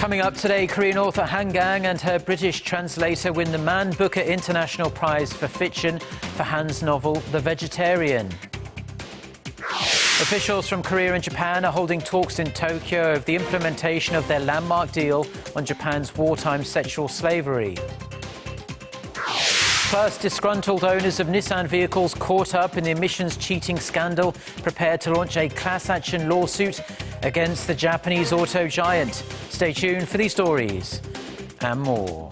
Coming up today, Korean author Han Kang and her British translator win the Man Booker International Prize for Fiction for Han's novel The Vegetarian. Officials from Korea and Japan are holding talks in Tokyo of the implementation of their landmark deal on Japan's wartime sexual slavery. Plus, disgruntled owners of Nissan vehicles caught up in the emissions cheating scandal prepared to launch a class action lawsuit against the Japanese auto giant. Stay tuned for these stories and more.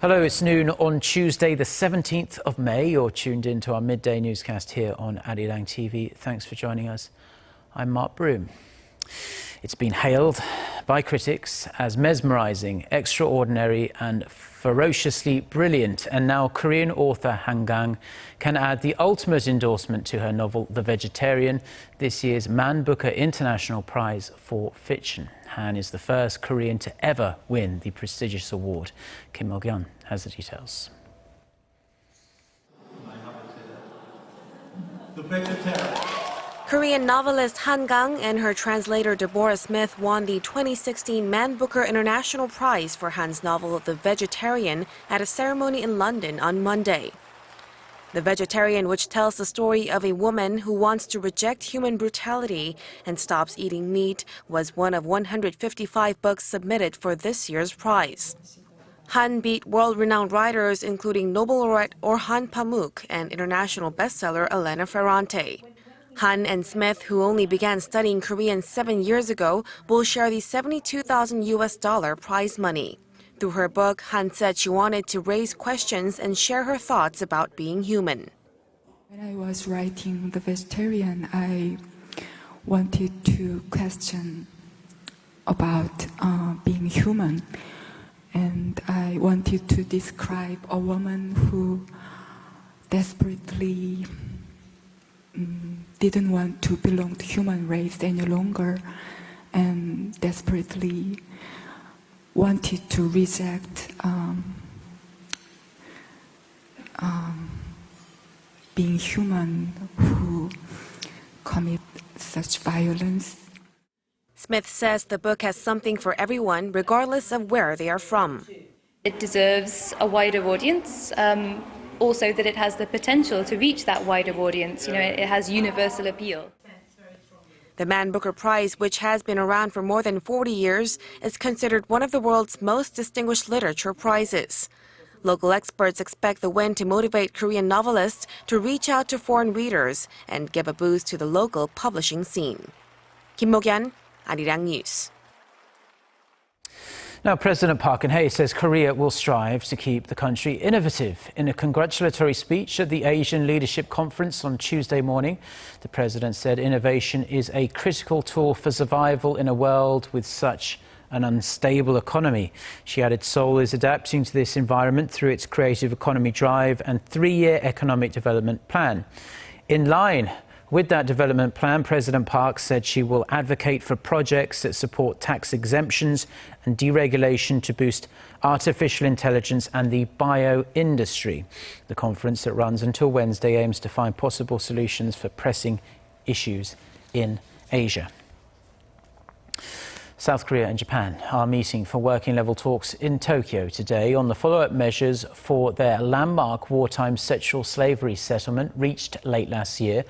Hello, it's noon on Tuesday, the 17th of May. You're tuned in to our midday newscast here on Arirang TV. Thanks for joining us. I'm Mark Broom. It's been hailed by critics as mesmerizing, extraordinary and ferociously brilliant. And now Korean author Han Kang can add the ultimate endorsement to her novel, The Vegetarian, this year's Man Booker International Prize for Fiction. Han is the first Korean to ever win the prestigious award. Kim Mok-yeon has the details. The Vegetarian. Korean novelist Han Kang and her translator Deborah Smith won the 2016 Man Booker International Prize for Han's novel The Vegetarian at a ceremony in London on Monday. The Vegetarian, which tells the story of a woman who wants to reject human brutality and stops eating meat, was one of 155 books submitted for this year's prize. Han beat world-renowned writers including Nobel laureate Orhan Pamuk and international bestseller Elena Ferrante. Han and Smith, who only began studying Korean 7 years ago, will share the $72,000 prize money. Through her book, Han said she wanted to raise questions and share her thoughts about being human. When I was writing The Vegetarian, I wanted to question about being human. And I wanted to describe a woman who desperately didn't want to belong to human race any longer and desperately wanted to reject being human who commit such violence. Smith says the book has something for everyone, regardless of where they are from. It deserves a wider audience. Also that it has the potential to reach that wider audience. It has universal appeal. The Man Booker Prize, which has been around for more than 40 years, is considered one of the world's most distinguished literature prizes. Local experts expect the win to motivate Korean novelists to reach out to foreign readers and give a boost to the local publishing scene. Kim Mok-yeon, Arirang News. Now, President Park Geun-hye says Korea will strive to keep the country innovative. In a congratulatory speech at the Asian Leadership Conference on Tuesday morning, the president said innovation is a critical tool for survival in a world with such an unstable economy. She added Seoul is adapting to this environment through its creative economy drive and three-year economic development plan. In line with that development plan, President Park said she will advocate for projects that support tax exemptions and deregulation to boost artificial intelligence and the bio industry. The conference that runs until Wednesday aims to find possible solutions for pressing issues in Asia. South Korea and Japan are meeting for working-level talks in Tokyo today on the follow-up measures for their landmark wartime sexual slavery settlement reached late last year.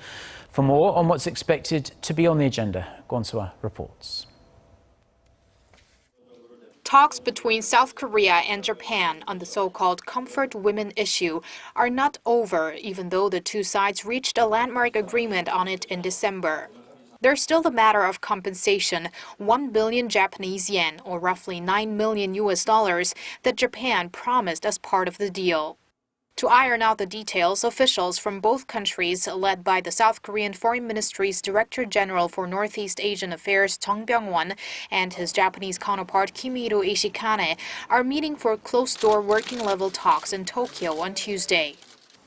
For more on what's expected to be on the agenda, Gwon-swa reports. Talks between South Korea and Japan on the so-called comfort women issue are not over, even though the two sides reached a landmark agreement on it in December. There's still the matter of compensation, 1 billion Japanese yen, or roughly $9 million that Japan promised as part of the deal. To iron out the details, officials from both countries, led by the South Korean Foreign Ministry's Director General for Northeast Asian Affairs Chung Byung-won and his Japanese counterpart Kimihiro Ishikane, are meeting for closed-door working-level talks in Tokyo on Tuesday.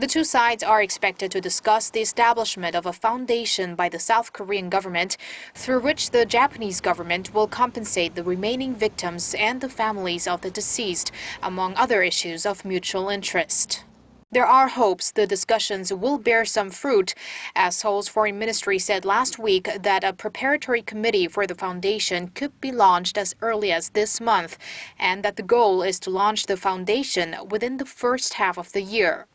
The two sides are expected to discuss the establishment of a foundation by the South Korean government, through which the Japanese government will compensate the remaining victims and the families of the deceased, among other issues of mutual interest. There are hopes the discussions will bear some fruit, as Seoul's foreign ministry said last week that a preparatory committee for the foundation could be launched as early as this month, and that the goal is to launch the foundation within the first half of the year.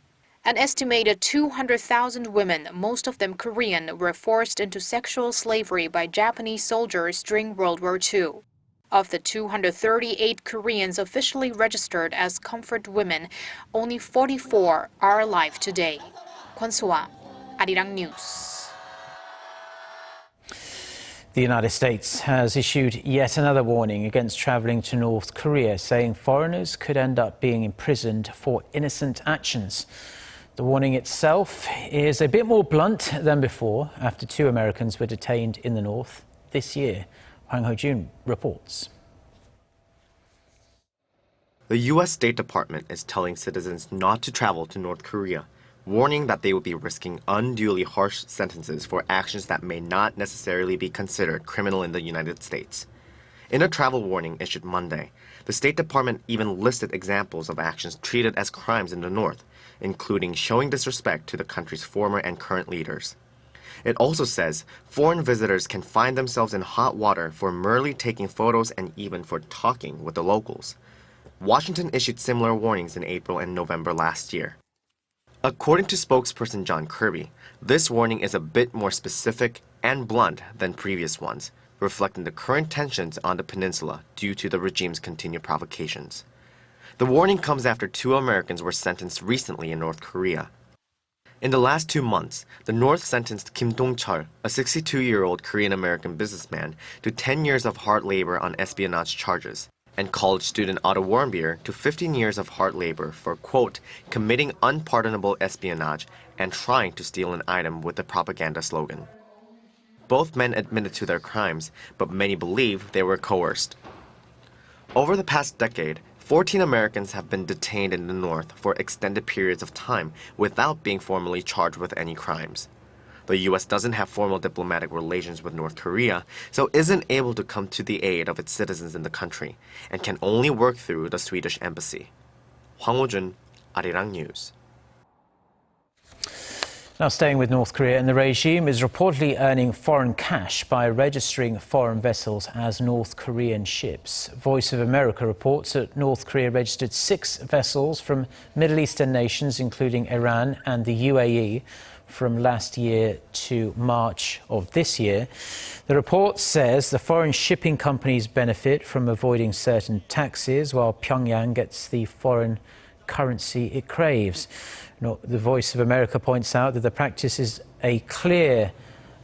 An estimated 200,000 women, most of them Korean, were forced into sexual slavery by Japanese soldiers during World War II. Of the 238 Koreans officially registered as comfort women, only 44 are alive today. Kwon So-ah, Arirang News. The United States has issued yet another warning against traveling to North Korea, saying foreigners could end up being imprisoned for innocent actions. The warning itself is a bit more blunt than before after 2 Americans were detained in the north this year. Hwang Ho-jun reports. The U.S. State Department is telling citizens not to travel to North Korea, warning that they will be risking unduly harsh sentences for actions that may not necessarily be considered criminal in the United States. In a travel warning issued Monday, the State Department even listed examples of actions treated as crimes in the North, including showing disrespect to the country's former and current leaders. It also says foreign visitors can find themselves in hot water for merely taking photos and even for talking with the locals. Washington issued similar warnings in April and November last year. According to spokesperson John Kirby, this warning is a bit more specific and blunt than previous ones, reflecting the current tensions on the peninsula due to the regime's continued provocations. The warning comes after 2 Americans were sentenced recently in North Korea. In the last 2 months, the North sentenced Kim Dong-chul, a 62-year-old Korean-American businessman, to 10 years of hard labor on espionage charges, and college student Otto Warmbier to 15 years of hard labor for, quote, committing unpardonable espionage and trying to steal an item with the propaganda slogan. Both men admitted to their crimes, but many believe they were coerced. Over the past decade, 14 Americans have been detained in the North for extended periods of time without being formally charged with any crimes. The U.S. doesn't have formal diplomatic relations with North Korea, so isn't able to come to the aid of its citizens in the country, and can only work through the Swedish embassy. Hwang Ho-jun, Arirang News. Now staying with North Korea, and the regime is reportedly earning foreign cash by registering foreign vessels as North Korean ships. Voice of America reports that North Korea registered 6 vessels from Middle Eastern nations, including Iran and the UAE, from last year to March of this year. The report says the foreign shipping companies benefit from avoiding certain taxes, while Pyongyang gets the foreign currency it craves. The Voice of America points out that the practice is a clear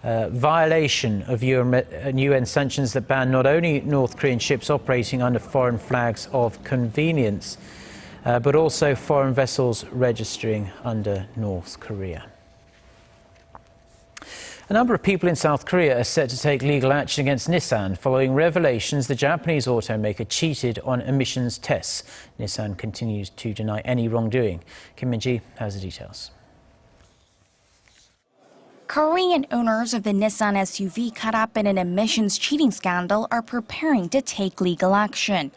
violation of UN sanctions that ban not only North Korean ships operating under foreign flags of convenience, but also foreign vessels registering under North Korea. A number of people in South Korea are set to take legal action against Nissan following revelations the Japanese automaker cheated on emissions tests. Nissan continues to deny any wrongdoing. Kim Min-ji has the details. Korean owners of the Nissan SUV caught up in an emissions cheating scandal are preparing to take legal action.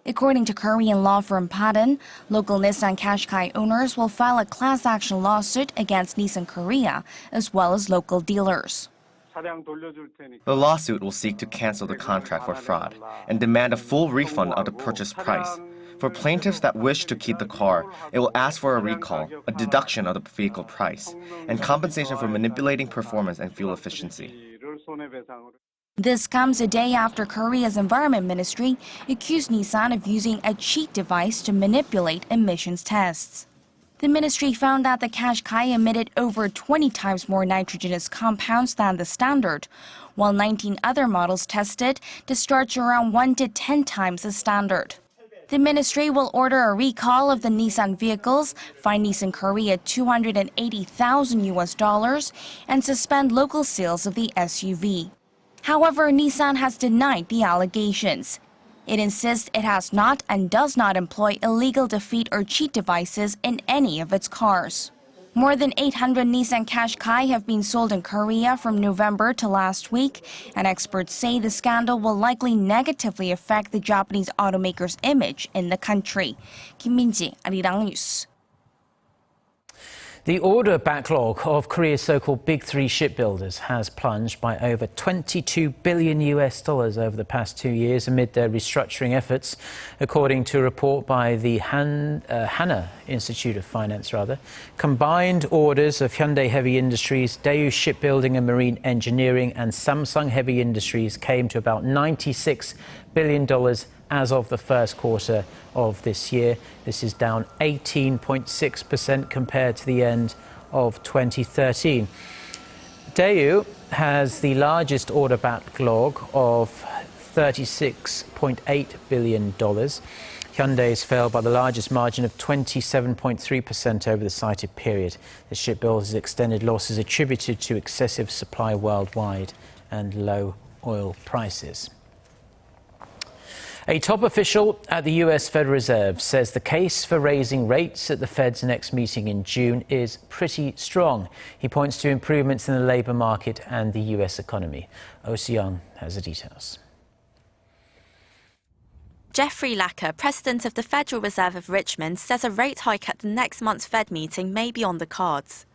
According to Korean law firm Padon, local Nissan Qashqai owners will file a class action lawsuit against Nissan Korea, as well as local dealers. The lawsuit will seek to cancel the contract for fraud and demand a full refund of the purchase price. For plaintiffs that wish to keep the car, it will ask for a recall, a deduction of the vehicle price, and compensation for manipulating performance and fuel efficiency. This comes a day after Korea's Environment Ministry accused Nissan of using a cheat device to manipulate emissions tests. The ministry found that the Qashqai emitted over 20 times more nitrogenous compounds than the standard, while 19 other models tested discharged around 1 to 10 times the standard. The ministry will order a recall of the Nissan vehicles, fine Nissan Korea $280,000 and suspend local sales of the SUV. However, Nissan has denied the allegations. It insists it has not and does not employ illegal defeat or cheat devices in any of its cars. More than 800 Nissan Qashqai have been sold in Korea from November to last week, and experts say the scandal will likely negatively affect the Japanese automaker's image in the country. Kim Min-ji, Arirang News. The order backlog of Korea's so-called Big Three shipbuilders has plunged by over $22 billion over the past 2 years amid their restructuring efforts, according to a report by the Hana Institute of Finance. Combined orders of Hyundai Heavy Industries, Daewoo Shipbuilding and Marine Engineering and Samsung Heavy Industries came to about $96 billion as of the first quarter of this year. This is down 18.6% compared to the end of 2013. Daewoo has the largest order backlog of $36.8 billion. Hyundai's fell by the largest margin of 27.3% over the cited period. The shipbuilders extended losses attributed to excessive supply worldwide and low oil prices. A top official at the US Federal Reserve says the case for raising rates at the Fed's next meeting in June is pretty strong. He points to improvements in the labour market and the US economy. Oh Se-young has the details. Jeffrey Lacker, president of the Federal Reserve of Richmond, says a rate hike at the next month's Fed meeting may be on the cards.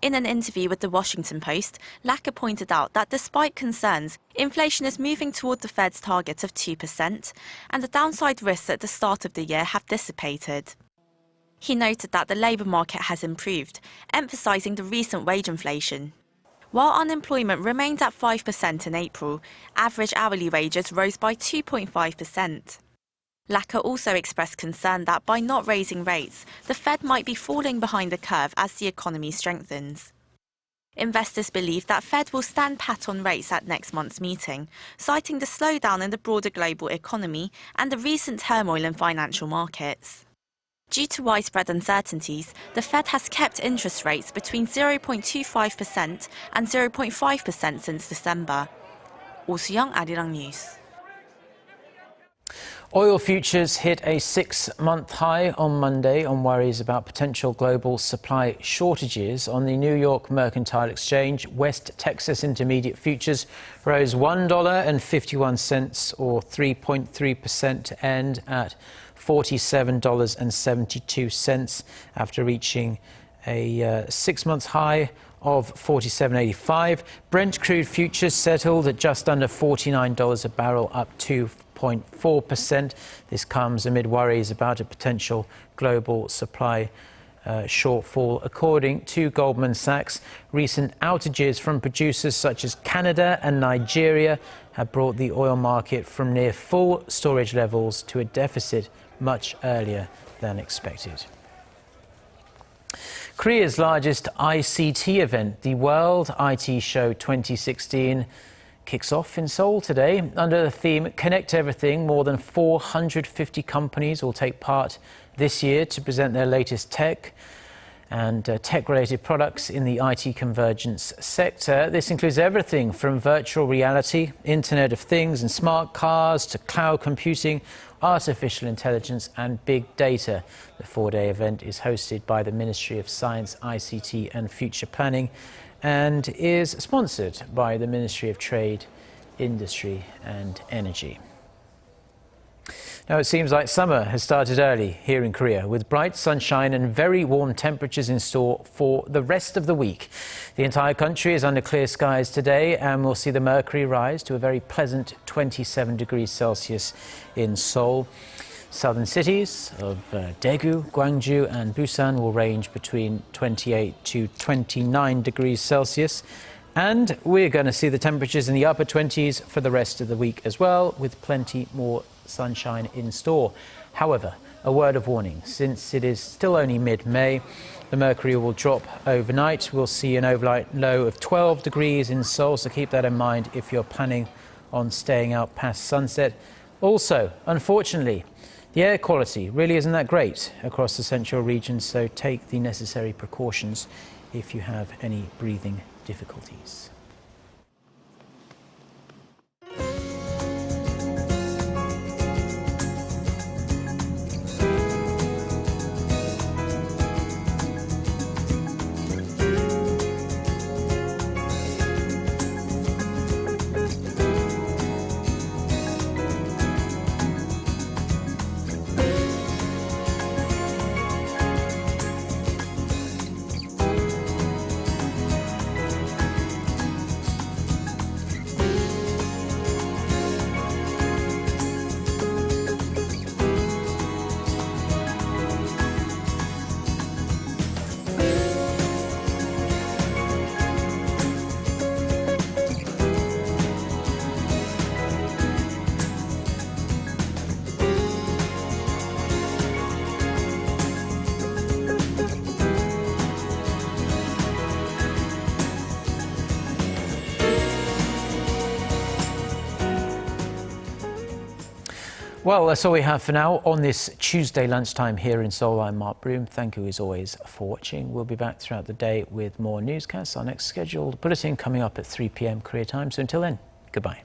In an interview with the Washington Post, Lacker pointed out that despite concerns, inflation is moving toward the Fed's target of 2%, and the downside risks at the start of the year have dissipated. He noted that the labour market has improved, emphasising the recent wage inflation. While unemployment remained at 5% in April, average hourly wages rose by 2.5%. Lacker also expressed concern that by not raising rates, the Fed might be falling behind the curve as the economy strengthens. Investors believe that Fed will stand pat on rates at next month's meeting, citing the slowdown in the broader global economy and the recent turmoil in financial markets. Due to widespread uncertainties, the Fed has kept interest rates between 0.25% and 0.5% since December. Oh Se-young, Arirang News. Oil futures hit a 6-month high on Monday on worries about potential global supply shortages. On the New York Mercantile Exchange, West Texas Intermediate futures rose $1.51 or 3.3% to end at $47.72 after reaching a 6-month high of $47.85. Brent crude futures settled at just under $49 a barrel, up 2.4%. This comes amid worries about a potential global supply shortfall. According to Goldman Sachs, recent outages from producers such as Canada and Nigeria have brought the oil market from near full storage levels to a deficit much earlier than expected. Korea's largest ICT event, the World IT Show 2016, kicks off in Seoul today. Under the theme Connect Everything, more than 450 companies will take part this year to present their latest tech and tech-related products in the IT convergence sector. This includes everything from virtual reality, Internet of Things and smart cars to cloud computing, artificial intelligence and big data. The 4-day event is hosted by the Ministry of Science, ICT and Future Planning and is sponsored by the Ministry of Trade, Industry and Energy. Now, it seems like summer has started early here in Korea, with bright sunshine and very warm temperatures in store for the rest of the week. The entire country is under clear skies today, and we'll see the mercury rise to a very pleasant 27 degrees Celsius in Seoul. Southern cities of Daegu, Gwangju and Busan will range between 28 to 29 degrees Celsius. And we're going to see the temperatures in the upper 20s for the rest of the week as well, with plenty more sunshine in store. However, a word of warning, since it is still only mid-May, the mercury will drop overnight. We'll see an overnight low of 12 degrees in Seoul, so keep that in mind if you're planning on staying out past sunset. Also, unfortunately, the air quality really isn't that great across the central region, so take the necessary precautions if you have any breathing difficulties. Well, that's all we have for now on this Tuesday lunchtime here in Seoul. I'm Mark Broom. Thank you as always for watching. We'll be back throughout the day with more newscasts. Our next scheduled bulletin coming up at 3 p.m. Korea time. So until then, goodbye.